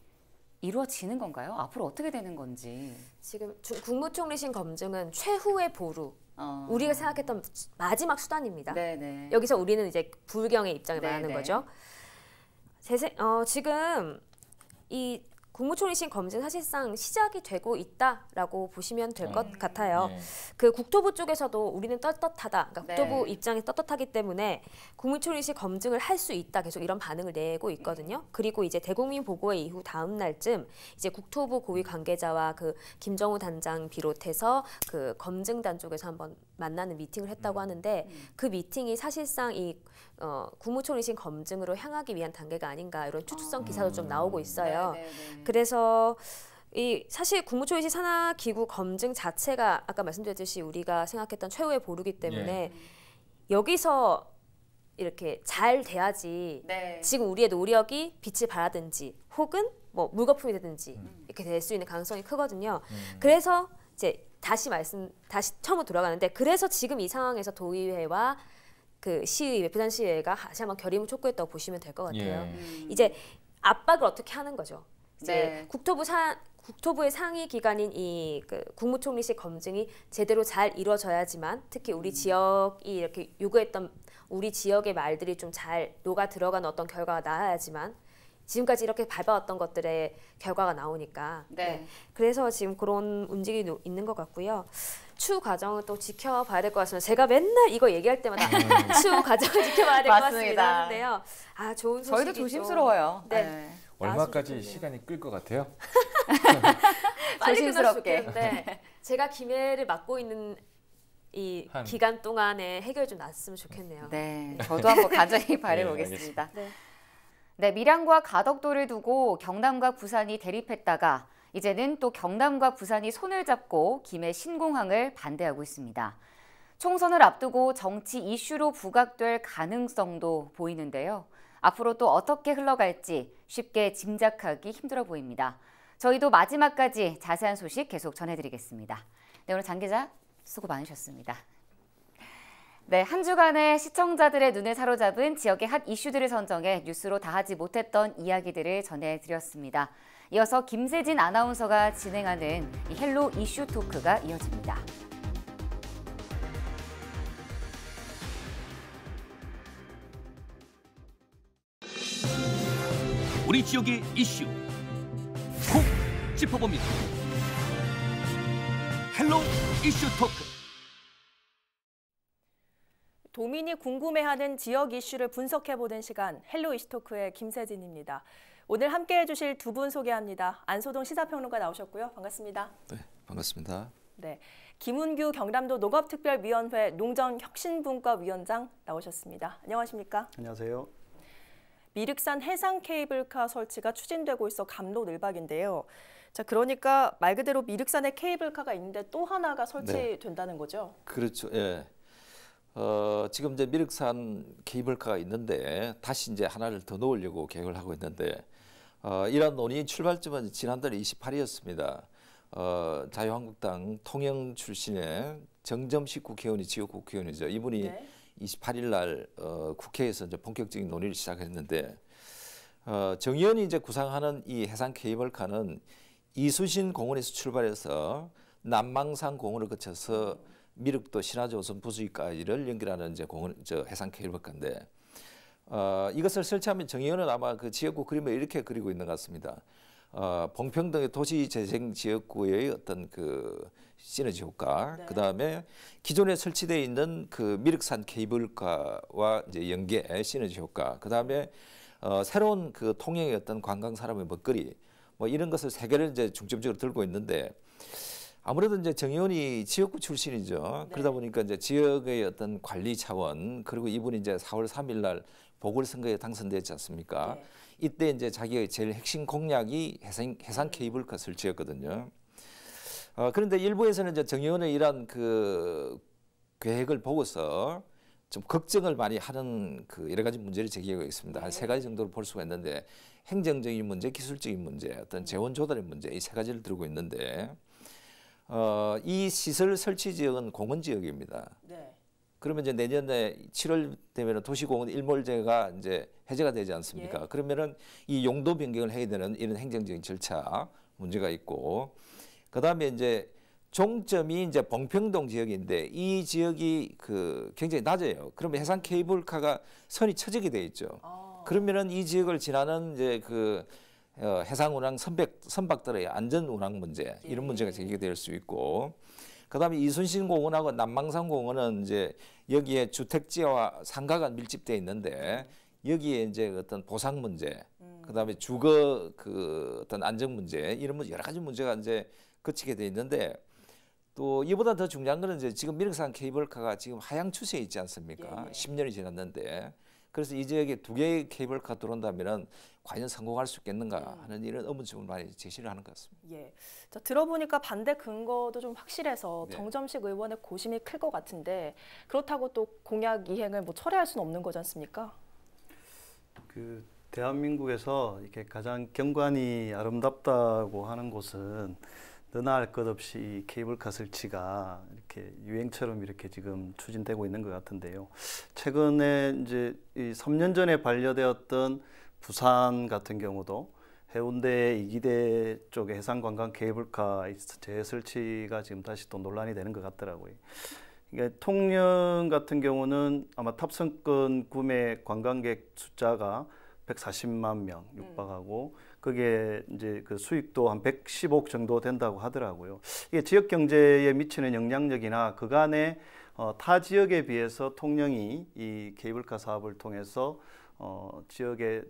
이루어지는 건가요? 앞으로 어떻게 되는 건지. 지금 국무총리실 검증은 최후의 보루. 우리가 생각했던 마지막 수단입니다. 네네. 여기서 우리는 이제 불경의 입장을 말하는 거죠. 지금 이 국무총리실 검증 사실상 시작이 되고 있다라고 보시면 될 것 같아요. 그 국토부 쪽에서도 우리는 떳떳하다. 그러니까 국토부 입장이 떳떳하기 때문에 국무총리실 검증을 할 수 있다. 계속 이런 반응을 내고 있거든요. 그리고 이제 대국민 보고회 이후 다음 날쯤 이제 국토부 고위 관계자와 그 김정우 단장 비롯해서 그 검증단 쪽에서 한번 만나는 미팅을 했다고 하는데 그 미팅이 사실상 이 국무총리실 검증으로 향하기 위한 단계가 아닌가 이런 추측성 기사도 좀 나오고 있어요. 그래서 사실 국무총리실 산하기구 검증 자체가 아까 말씀드렸듯이 우리가 생각했던 최후의 보루기 때문에 여기서 이렇게 잘 돼야지 지금 우리의 노력이 빛을 발하든지 혹은 뭐 물거품이 되든지 이렇게 될 수 있는 가능성이 크거든요. 그래서 이제 다시 처음으로 돌아가는데 그래서 지금 이 상황에서 도의회와 그 시의회, 부산시의회가 다시 한번 결의문 촉구했다고 보시면 될 것 같아요. 이제 압박을 어떻게 하는 거죠. 이제 국토부의 상위 기관인 이 그 국무총리실 검증이 제대로 잘 이루어져야지만 특히 우리 지역이 이렇게 요구했던 우리 지역의 말들이 좀 잘 녹아 들어가는 어떤 결과가 나와야지만 지금까지 이렇게 밟아왔던 것들의 결과가 나오니까. 네. 그래서 지금 그런 움직임이 있는 것 같고요. 추후 과정을 또 지켜봐야 될 것 같습니다. 제가 맨날 이거 얘기할 때마다 추후 과정을 지켜봐야 될 것 같습니다. 하는데요. 아, 좋은 소식이죠. 저희도 조심스러워요. 네. 얼마까지 시간이 끌 것 같아요? 조심스럽게. 네. 제가 김해를 맡고 있는 이 기간 동안에 해결이 좀 났으면 좋겠네요. 네, 저도 한번 간절히 바라보겠습니다. 네. 네, 밀양과 가덕도를 두고 경남과 부산이 대립했다가 이제는 또 경남과 부산이 손을 잡고 김해 신공항을 반대하고 있습니다. 총선을 앞두고 정치 이슈로 부각될 가능성도 보이는데요. 앞으로 또 어떻게 흘러갈지 쉽게 짐작하기 힘들어 보입니다. 저희도 마지막까지 자세한 소식 계속 전해드리겠습니다. 네, 오늘 장 기자 수고 많으셨습니다. 네, 한 주간의 시청자들의 눈을 사로잡은 지역의 핫 이슈들을 선정해 뉴스로 다 하지 못했던 이야기들을 전해드렸습니다. 이어서 김세진 아나운서가 진행하는 이 헬로 이슈 토크가 이어집니다. 우리 지역의 이슈 콕 짚어봅니다. 헬로 이슈 토크. 도민이 궁금해하는 지역 이슈를 분석해보는 시간 헬로 이슈 토크의 김세진입니다. 오늘 함께해 주실 두 분 소개합니다. 안소동 시사평론가 나오셨고요. 반갑습니다. 네, 반갑습니다. 네, 김은규 경남도 농업특별위원회 농정혁신분과위원장 나오셨습니다. 안녕하십니까? 안녕하세요. 미륵산 해상 케이블카 설치가 추진되고 있어 갑론을박인데요. 자, 그러니까 말 그대로 미륵산에 케이블카가 있는데 또 하나가 설치된다는 거죠? 그렇죠. 예. 지금 이제 미륵산 케이블카가 있는데 다시 이제 하나를 더 넣으려고 계획을 하고 있는데 이런 논의 출발점은 지난달 28일이었습니다. 자유한국당 통영 출신의 정점식 국회의원이 지역 국회의원이죠. 이분이 28일 날 국회에서 이제 본격적인 논의를 시작했는데 정 의원이 이제 구상하는 이 해상 케이블카는 이순신 공원에서 출발해서 남망산 공원을 거쳐서 미륵도 신화조선 부수위까지를 연결하는 이제 해상 케이블카인데 이것을 설치하면 정 의원은 아마 그 지역구 그림을 이렇게 그리고 있는 것 같습니다. 봉평등의 도시재생 지역구의 어떤 그 시너지 효과, 그 다음에 기존에 설치되어 있는 그 미륵산 케이블카와 이제 연계 시너지 효과, 그 다음에 새로운 그 통영의 어떤 관광 사람의 먹거리, 뭐 이런 것을 세 개를 이제 중점적으로 들고 있는데 아무래도 이제 정 의원이 지역구 출신이죠. 그러다 보니까 이제 지역의 어떤 관리 차원, 그리고 이분이 이제 4월 3일 날 보궐선거에 당선됐지 않습니까? 이때 이제 자기의 제일 핵심 공약이 해상 케이블카 설치였거든요. 그런데 일부에서는 이제 정 의원의 이런 그 계획을 보고서 좀 걱정을 많이 하는 그 여러 가지 문제를 제기하고 있습니다. 한 3가지 정도로 볼 수가 있는데 행정적인 문제, 기술적인 문제, 어떤 재원 조달의 문제, 이 3가지를 들고 있는데 이 시설 설치 지역은 공원 지역입니다. 그러면 이제 내년에 7월 되면 도시공원 일몰제가 이제 해제가 되지 않습니까? 그러면은 이 용도 변경을 해야 되는 이런 행정적인 절차 문제가 있고, 그 다음에 이제 종점이 이제 봉평동 지역인데 이 지역이 그 굉장히 낮아요. 그러면 해상 케이블카가 선이 처지게 돼 있죠. 그러면은 이 지역을 지나는 이제 그 해상 운항 선박들의 안전 운항 문제 이런 문제가 제기될 수 있고, 그다음에 이순신 공원하고 남망산 공원은 이제 여기에 주택지와 상가가 밀집돼 있는데 여기에 이제 어떤 보상 문제, 그다음에 주거 그 어떤 안전 문제 이런 여러 가지 문제가 이제 거치게 돼 있는데 또 이보다 더 중요한 거는 이제 지금 미륵산 케이블카가 지금 하향 추세에 있지 않습니까? 10년이 지났는데 그래서 이 지역에 2개의 케이블카 들어온다면은 과연 성공할 수 있겠는가 하는 이런 의문점을 많이 제시를 하는 것 같습니다. 예. 자, 들어보니까 반대 근거도 좀 확실해서 정점식 의원의 고심이 클 것 같은데 그렇다고 또 공약 이행을 뭐 철회할 수는 없는 거지 않습니까? 그 대한민국에서 이렇게 가장 경관이 아름답다고 하는 곳은 너나 할 것 없이 케이블카 설치가 이렇게 유행처럼 이렇게 지금 추진되고 있는 것 같은데요. 최근에 이제 이 3년 전에 반려되었던 부산 같은 경우도 해운대 이기대 쪽에 해상관광 케이블카 재설치가 지금 다시 또 논란이 되는 것 같더라고요. 그러니까 통영 같은 경우는 아마 탑승권 구매 관광객 숫자가 140만 명 육박하고 그게 이제 그 수익도 한 110억 정도 된다고 하더라고요. 이게 지역 경제에 미치는 영향력이나 그간의 타 지역에 비해서 통영이 이 케이블카 사업을 통해서 지역에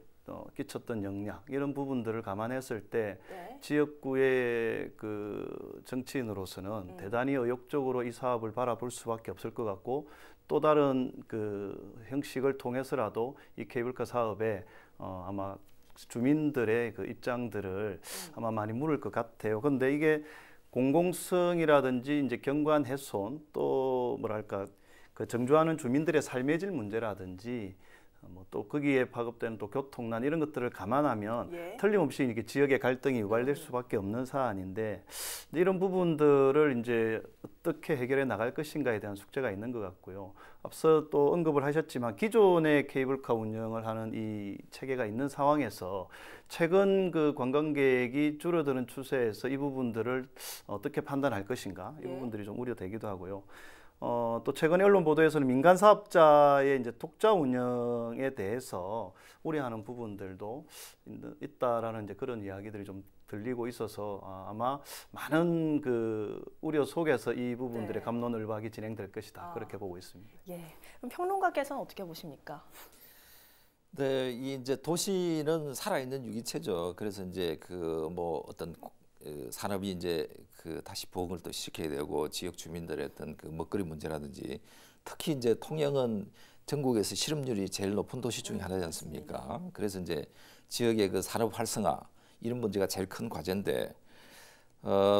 끼쳤던 영향 이런 부분들을 감안했을 때 네. 지역구의 그 정치인으로서는 대단히 의욕적으로 이 사업을 바라볼 수밖에 없을 것 같고 또 다른 그 형식을 통해서라도 이 케이블카 사업에 아마 주민들의 그 입장들을 아마 많이 물을 것 같아요. 그런데 이게 공공성이라든지 이제 경관 훼손 또 뭐랄까 그 정주하는 주민들의 삶의 질 문제라든지 뭐 또 거기에 파급되는 또 교통난 이런 것들을 감안하면 예. 틀림없이 이렇게 지역의 갈등이 유발될 수밖에 없는 사안인데 이런 부분들을 이제 어떻게 해결해 나갈 것인가에 대한 숙제가 있는 것 같고요. 앞서 또 언급을 하셨지만 기존의 케이블카 운영을 하는 이 체계가 있는 상황에서 최근 그 관광객이 줄어드는 추세에서 이 부분들을 어떻게 판단할 것인가 이 부분들이 좀 우려되기도 하고요. 또 최근 언론 보도에서는 민간 사업자의 이제 독자 운영에 대해서 우려하는 부분들도 있다라는 이제 그런 이야기들이 좀 들리고 있어서 아마 많은 그 우려 속에서 이 부분들의 네. 갑론을박이 진행될 것이다 그렇게 보고 있습니다. 예. 그럼 평론가께서는 어떻게 보십니까? 네, 이 이제 도시는 살아있는 유기체죠. 그래서 이제 그 뭐 어떤 산업이 이제 그 다시 부흥을 또 시켜야 되고 지역 주민들의 어떤 그 먹거리 문제라든지 특히 이제 통영은 전국에서 실업률이 제일 높은 도시 중에 하나지 않습니까? 그래서 이제 지역의 그 산업 활성화 이런 문제가 제일 큰 과제인데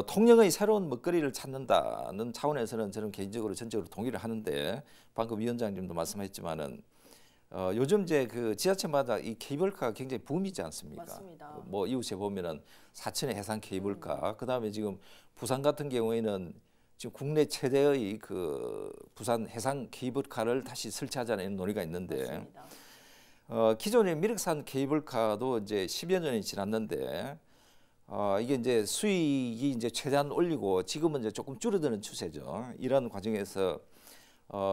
통영의 새로운 먹거리를 찾는다는 차원에서는 저는 개인적으로 전적으로 동의를 하는데 방금 위원장님도 말씀하셨지만은 요즘 이제 그 지하철마다 이 케이블카가 굉장히 붐이지 않습니까? 맞습니다. 뭐 이웃에 보면은 사천의 해상 케이블카, 그다음에 지금 부산 같은 경우에는 지금 국내 최대의 그 부산 해상 케이블카를 다시 설치하자는 논의가 있는데 기존의 미륵산 케이블카도 이제 10여 년이 지났는데 이게 이제 수익이 이제 최대한 올리고 지금은 이제 조금 줄어드는 추세죠. 이런 과정에서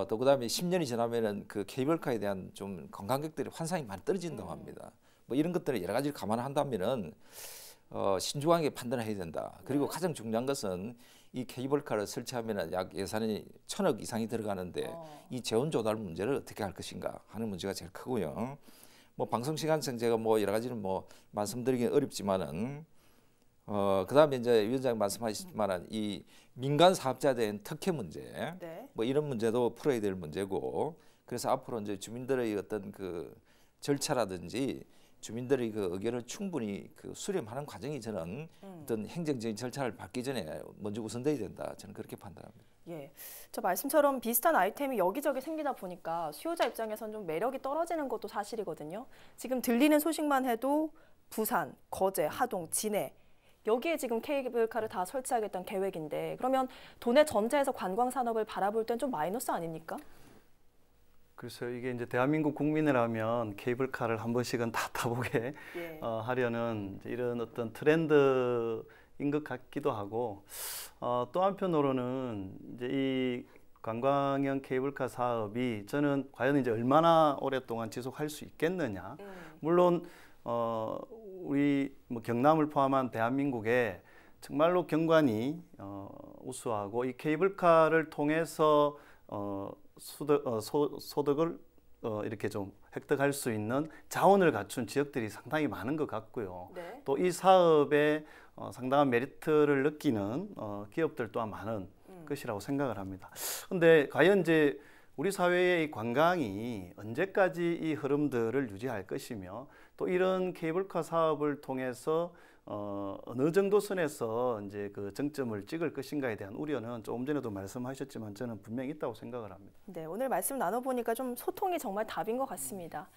또 그다음에 10년이 지나면은 그 케이블카에 대한 좀 관광객들의 환상이 많이 떨어진다고 합니다. 뭐 이런 것들을 여러 가지를 감안한다면은 신중하게 판단을 해야 된다. 그리고 가장 중요한 것은 이 케이블카를 설치하면은 약 예산이 1,000억 이상이 들어가는데 이 재원 조달 문제를 어떻게 할 것인가 하는 문제가 제일 크고요. 뭐 방송 시간상 제가 뭐 여러 가지를 뭐 말씀드리긴 어렵지만은 그다음에 이제 위원장님 말씀하셨지만은 이 민간 사업자에 대한 특혜 문제, 네. 뭐 이런 문제도 풀어야 될 문제고, 그래서 앞으로 이제 주민들의 어떤 그 절차라든지 주민들의 그 의견을 충분히 그 수렴하는 과정이 저는 어떤 행정적인 절차를 밟기 전에 먼저 우선돼야 된다. 저는 그렇게 판단합니다. 예, 저 말씀처럼 비슷한 아이템이 여기저기 생기다 보니까 수요자 입장에선 좀 매력이 떨어지는 것도 사실이거든요. 지금 들리는 소식만 해도 부산, 거제, 하동, 진해 여기에 지금 케이블카를 다 설치하겠다는 계획인데 그러면 도내 전체에서 관광 산업을 바라볼 땐 좀 마이너스 아닙니까? 글쎄요, 이게 이제 대한민국 국민이라면 케이블카를 한 번씩은 다 타보게 예. 하려는 이런 어떤 트렌드인 것 같기도 하고 또 한편으로는 이제 이 관광형 케이블카 사업이 저는 과연 이제 얼마나 오랫동안 지속할 수 있겠느냐. 물론 우리 뭐 경남을 포함한 대한민국에 정말로 경관이 우수하고 이 케이블카를 통해서 소득을 이렇게 좀 획득할 수 있는 자원을 갖춘 지역들이 상당히 많은 것 같고요. 네. 또 이 사업에 상당한 메리트를 느끼는 기업들 또한 많은 것이라고 생각을 합니다. 그런데 과연 이제 우리 사회의 이 관광이 언제까지 이 흐름들을 유지할 것이며 또 이런 케이블카 사업을 통해서 어느 정도 선에서 이제 그 정점을 찍을 것인가에 대한 우려는 조금 전에도 말씀하셨지만 저는 분명히 있다고 생각을 합니다. 네, 오늘 말씀 나눠보니까 좀 소통이 정말 답인 것 같습니다.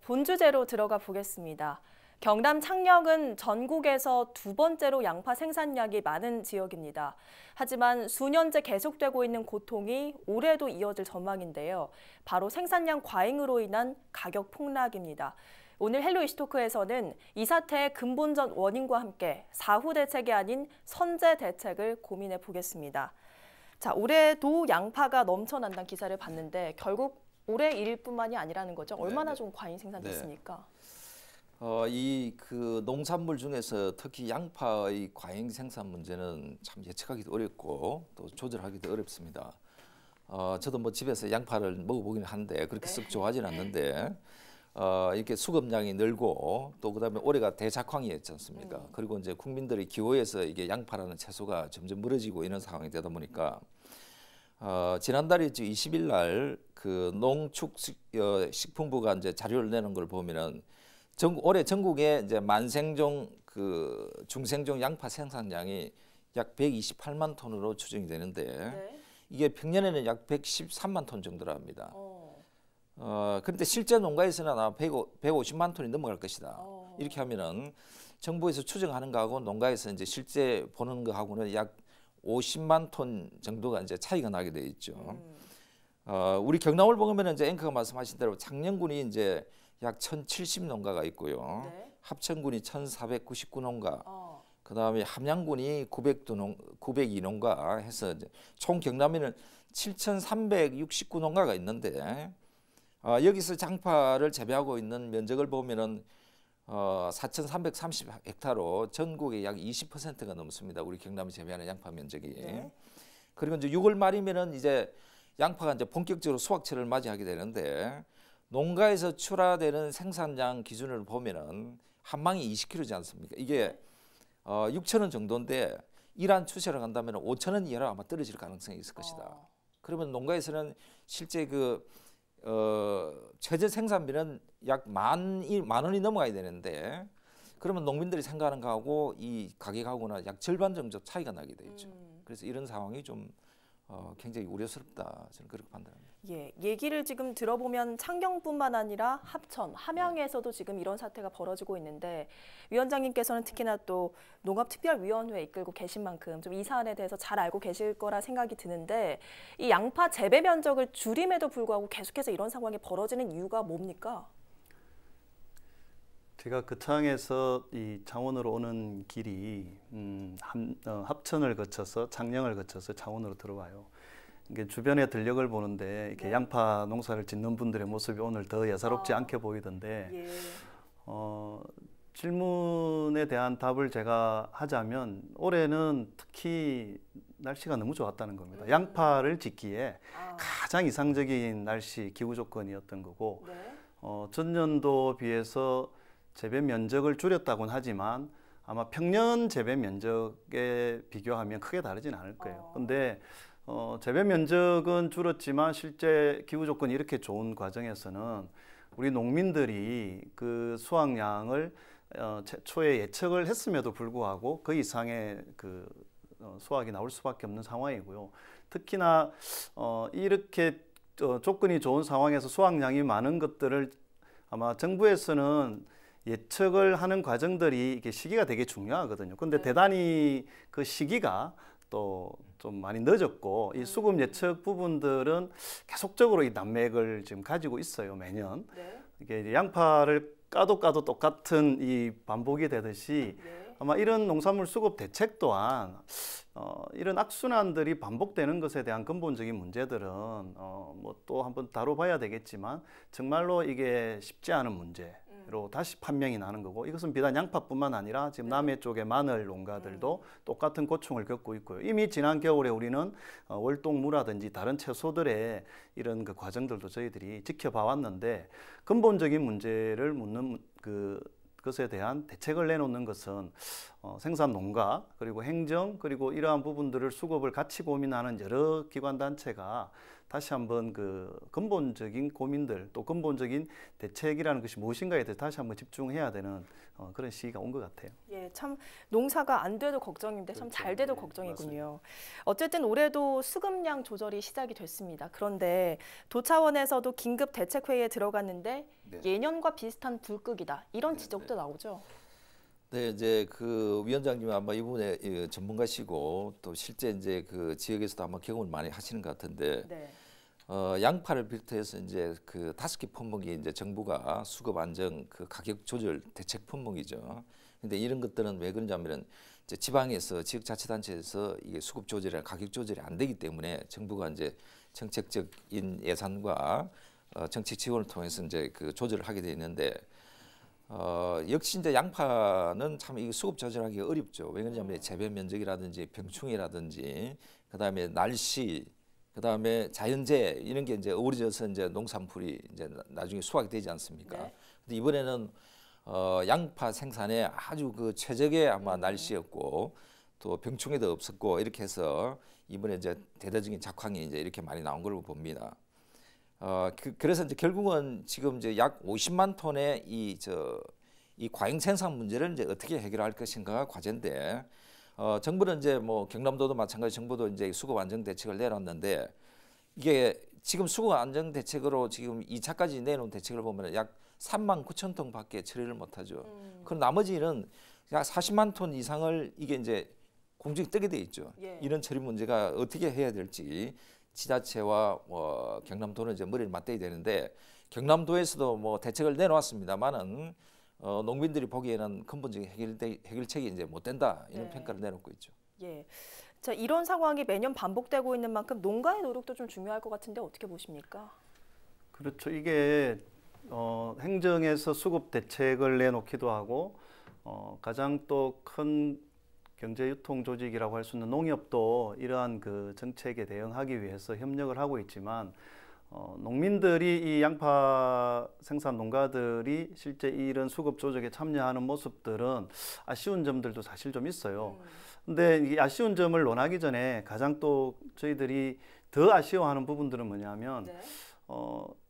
본 주제로 들어가 보겠습니다. 경남 창녕은 전국에서 두 번째로 양파 생산량이 많은 지역입니다. 하지만 수년째 계속되고 있는 고통이 올해도 이어질 전망인데요. 바로 생산량 과잉으로 인한 가격 폭락입니다. 오늘 헬로 이슈토크에서는 이 사태의 근본적 원인과 함께 사후 대책이 아닌 선제 대책을 고민해 보겠습니다. 자, 올해도 양파가 넘쳐난다는 기사를 봤는데 결국 올해 일뿐만이 아니라는 거죠. 얼마나 좀 과잉 생산됐습니까? 이 그 농산물 중에서 특히 양파의 과잉 생산 문제는 참 예측하기도 어렵고 또 조절하기도 어렵습니다. 저도 뭐 집에서 양파를 먹어보긴 하는데 그렇게 썩 좋아하지는 않는데 이렇게 수급량이 늘고 또 그다음에 올해가 대작황이었지 않습니까? 그리고 이제 국민들의 기호에서 이게 양파라는 채소가 점점 멀어지고 이런 상황이 되다 보니까 지난달에 20일 날 그 농축식품부가 이제 자료를 내는 걸 보면은 올해 전국에 이제 만생종 그 중생종 양파 생산량이 약 128만 톤으로 추정이 되는데 이게 평년에는 약 113만 톤 정도라 합니다. 그런데 실제 농가에서는 아마 150만 톤이 넘어갈 것이다. 이렇게 하면은 정부에서 추정하는 거하고 농가에서 이제 실제 보는 거하고는 약 50만 톤 정도가 이제 차이가 나게 돼 있죠. 우리 경남을 보면 이제 앵커가 말씀하신 대로 창녕군이 이제 약 1,070농가가 있고요. 합천군이 1,499농가, 그다음에 함양군이 902농가 해서 이제 총 경남에는 7,369농가가 있는데 여기서 장파를 재배하고 있는 면적을 보면은 4,330헥타로 전국의 약 20%가 넘습니다. 우리 경남이 재배하는 양파 면적이. 그리고 이제 6월 말이면은 이제 양파가 이제 본격적으로 수확철을 맞이하게 되는데 농가에서 출하되는 생산량 기준을 보면은 한 망이 20kg지 않습니까? 이게 6,000원 정도인데 이러한 추세로 간다면 5,000원 이하로 아마 떨어질 가능성이 있을 것이다. 그러면 농가에서는 실제 그 최저 생산비는 약 만 원이 넘어가야 되는데 그러면 농민들이 생각하는 거하고 이 가격하고는 약 절반 정도 차이가 나게 되죠. 그래서 이런 상황이 좀 굉장히 우려스럽다. 저는 그렇게 판단합니다. 예, 얘기를 지금 들어보면 창녕뿐만 아니라 합천, 함양에서도 지금 이런 사태가 벌어지고 있는데 위원장님께서는 특히나 또 농업특별위원회 이끌고 계신 만큼 좀 이 사안에 대해서 잘 알고 계실 거라 생각이 드는데 이 양파 재배 면적을 줄임에도 불구하고 계속해서 이런 상황이 벌어지는 이유가 뭡니까? 제가 거창에서 이 창원으로 오는 길이 합천을 거쳐서 창녕을 거쳐서 창원으로 들어와요. 이게 주변의 들녘을 보는데 이렇게 양파 농사를 짓는 분들의 모습이 오늘 더 예사롭지 않게 보이던데 질문에 대한 답을 제가 하자면 올해는 특히 날씨가 너무 좋았다는 겁니다. 양파를 짓기에 가장 이상적인 날씨 기후 조건이었던 거고 전년도 비해서 재배 면적을 줄였다고는 하지만 아마 평년 재배 면적에 비교하면 크게 다르진 않을 거예요. 근데 재배 면적은 줄었지만 실제 기후 조건이 이렇게 좋은 과정에서는 우리 농민들이 그 수확량을 초에 예측을 했음에도 불구하고 그 이상의 그 수확이 나올 수밖에 없는 상황이고요. 특히나 이렇게 조건이 좋은 상황에서 수확량이 많은 것들을 아마 정부에서는 예측을 하는 과정들이 이게 시기가 되게 중요하거든요. 근데 대단히 그 시기가 또 좀 많이 늦었고 이 수급 예측 부분들은 계속적으로 이 난맥을 지금 가지고 있어요, 매년. 이게 양파를 까도 똑같은 이 반복이 되듯이 아마 이런 농산물 수급 대책 또한 이런 악순환들이 반복되는 것에 대한 근본적인 문제들은 뭐 또 한번 다뤄봐야 되겠지만 정말로 이게 쉽지 않은 문제로 다시 판명이 나는 거고 이것은 비단 양파뿐만 아니라 지금 남해 쪽의 마늘 농가들도 똑같은 고충을 겪고 있고요. 이미 지난 겨울에 우리는 월동무라든지 다른 채소들의 이런 그 과정들도 저희들이 지켜봐 왔는데 근본적인 문제를 묻는 그것에 대한 대책을 내놓는 것은 생산 농가 그리고 행정 그리고 이러한 부분들을 수급을 같이 고민하는 여러 기관 단체가 다시 한번 그 근본적인 고민들 또 근본적인 대책이라는 것이 무엇인가에 대해서 다시 한번 집중해야 되는 그런 시기가 온 것 같아요. 예, 참 농사가 안 돼도 걱정인데 참 잘 돼도 걱정이군요. 어쨌든 올해도 수급량 조절이 시작이 됐습니다. 그런데 도 차원에서도 긴급 대책회의에 들어갔는데 네. 예년과 비슷한 굴뚝이다. 이런 지적도 나오죠. 네, 이제 그 위원장님 아마 이 부분에 전문가시고 또 실제 이제 그 지역에서도 아마 경험을 많이 하시는 것 같은데 네. 양파를 비롯해서 이제 그 5개 품목이 이제 정부가 수급 안정 그 가격 조절 대책 품목이죠. 근데 이런 것들은 왜 그러냐면은 이제 지방에서 지역자치단체에서 이게 수급 조절이나 가격 조절이 안 되기 때문에 정부가 이제 정책적인 예산과 정책 지원을 통해서 이제 그 조절을 하게 돼 있는데 역시 이제 양파는 참 이 수급 조절하기 어렵죠. 왜 그러냐면 재배 면적이라든지 병충해라든지 그다음에 날씨 그다음에 자연재해 이런 게 이제 어우러져서 이제 농산물이 이제 나중에 수확이 되지 않습니까? 네. 근데 이번에는 양파 생산에 아주 그 최적의 아마 날씨였고 또 병충해도 없었고 이렇게 해서 이번에 이제 대대적인 작황이 이제 이렇게 많이 나온 걸로 봅니다. 그래서 이제 결국은 지금 이제 약 50만 톤의 이 과잉 생산 문제를 이제 어떻게 해결할 것인가가 과제인데 정부는 이제 뭐 경남도도 마찬가지 정부도 이제 수급 안정 대책을 내놨는데 이게 지금 수급 안정 대책으로 지금 2차까지 내놓은 대책을 보면 약 3만 9천 톤밖에 처리를 못하죠. 그럼 나머지는 약 40만 톤 이상을 이게 이제 공중에 뜨게 돼 있죠. 예. 이런 처리 문제가 어떻게 해야 될지 지자체와 경남도는 이제 머리를 맞대야 되는데 경남도에서도 뭐 대책을 내놓았습니다만은 농민들이 보기에는 근본적인 해결책이 이제 못 된다 이런 평가를 내놓고 있죠. 예. 자, 이런 상황이 매년 반복되고 있는 만큼 농가의 노력도 좀 중요할 것 같은데 어떻게 보십니까? 그렇죠. 이게 행정에서 수급 대책을 내놓기도 하고 가장 또 큰 경제유통 조직이라고 할 수 있는 농협도 이러한 그 정책에 대응하기 위해서 협력을 하고 있지만 농민들이 이 양파 생산 농가들이 실제 이런 수급 조정에 참여하는 모습들은 아쉬운 점들도 사실 좀 있어요. 근데 이 아쉬운 점을 논하기 전에 가장 또 저희들이 더 아쉬워하는 부분들은 뭐냐면 네.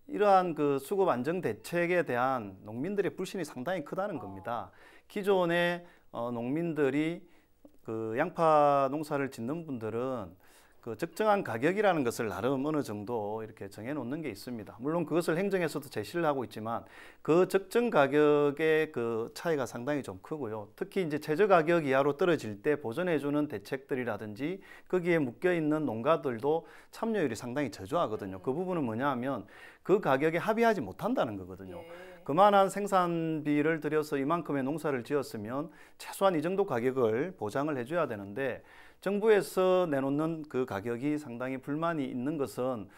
이러한 그 수급 안정 대책에 대한 농민들의 불신이 상당히 크다는 겁니다. 기존에 농민들이 그 양파 농사를 짓는 분들은 그 적정한 가격이라는 것을 나름 어느 정도 이렇게 정해놓는 게 있습니다. 물론 그것을 행정에서도 제시를 하고 있지만 그 적정 가격의 그 차이가 상당히 좀 크고요. 특히 이제 최저 가격 이하로 떨어질 때 보전해주는 대책들이라든지 거기에 묶여 있는 농가들도 참여율이 상당히 저조하거든요. 그 부분은 뭐냐하면 그 가격에 합의하지 못한다는 거거든요. 그만한 생산비를 들여서 이만큼의 농사를 지었으면 최소한 이 정도 가격을 보장을 해줘야 되는데 정부에서 내놓는 그 가격이 상당히 불만이 있는 것은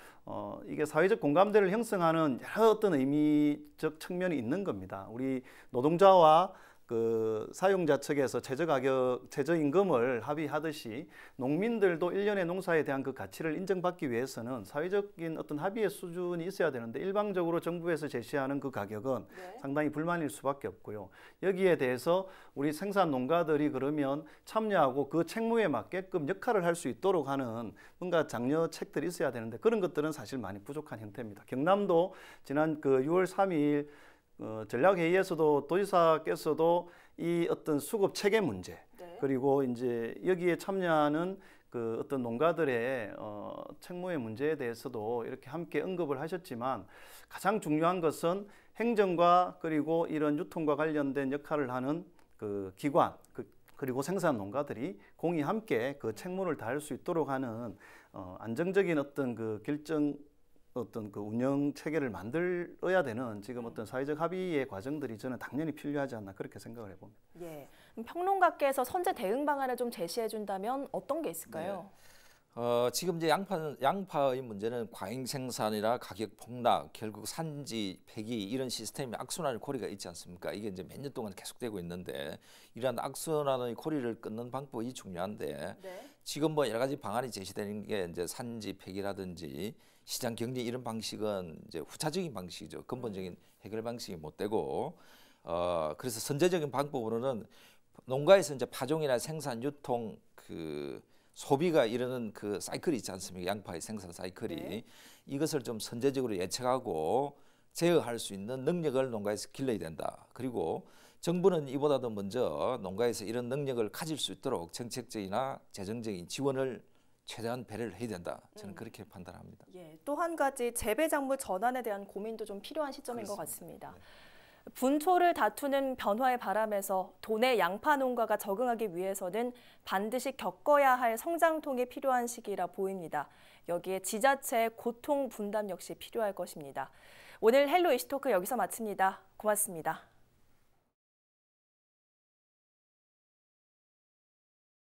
이게 사회적 공감대를 형성하는 여러 어떤 의미적 측면이 있는 겁니다. 우리 노동자와 그 사용자 측에서 최저임금을 합의하듯이 농민들도 일련의 농사에 대한 그 가치를 인정받기 위해서는 사회적인 어떤 합의의 수준이 있어야 되는데 일방적으로 정부에서 제시하는 그 가격은 상당히 불만일 수밖에 없고요. 여기에 대해서 우리 생산 농가들이 그러면 참여하고 그 책무에 맞게끔 역할을 할 수 있도록 하는 뭔가 장려책들이 있어야 되는데 그런 것들은 사실 많이 부족한 형태입니다. 경남도 지난 그 6월 3일 전략회의에서도 도지사께서도 이 어떤 수급 체계 문제 그리고 이제 여기에 참여하는 그 어떤 농가들의 책무의 문제에 대해서도 이렇게 함께 언급을 하셨지만 가장 중요한 것은 행정과 그리고 이런 유통과 관련된 역할을 하는 그 기관 그리고 생산 농가들이 공히 함께 그 책무를 다할 수 있도록 하는 안정적인 어떤 그 결정 어떤 그 운영 체계를 만들어야 되는 지금 어떤 사회적 합의의 과정들이 저는 당연히 필요하지 않나 그렇게 생각을 해봅니다. 예, 평론가께서 선제 대응 방안을 좀 제시해 준다면 어떤 게 있을까요? 지금 이제 양파의 문제는 과잉 생산이나 가격 폭락, 결국 산지 폐기 이런 시스템이 악순환의 고리가 있지 않습니까? 이게 이제 몇 년 동안 계속되고 있는데 이러한 악순환의 고리를 끊는 방법이 중요한데 지금 뭐 여러 가지 방안이 제시되는 게 이제 산지 폐기라든지 시장 격리 이런 방식은 이제 후차적인 방식이죠. 근본적인 해결 방식이 못 되고 그래서 선제적인 방법으로는 농가에서 이제 파종이나 생산, 유통, 그 소비가 이르는 그 사이클이 있지 않습니까? 양파의 생산 사이클이 이것을 좀 선제적으로 예측하고 제어할 수 있는 능력을 농가에서 길러야 된다. 그리고 정부는 이보다도 먼저 농가에서 이런 능력을 가질 수 있도록 정책적이나 재정적인 지원을 최대한 배려를 해야 된다. 저는 그렇게 판단합니다. 예, 또 한 가지 재배 작물 전환에 대한 고민도 좀 필요한 시점인 것 같습니다. 네. 분초를 다투는 변화의 바람에서 도내 양파 농가가 적응하기 위해서는 반드시 겪어야 할 성장통이 필요한 시기라 보입니다. 여기에 지자체의 고통 분담 역시 필요할 것입니다. 오늘 헬로 이슈토크 여기서 마칩니다. 고맙습니다.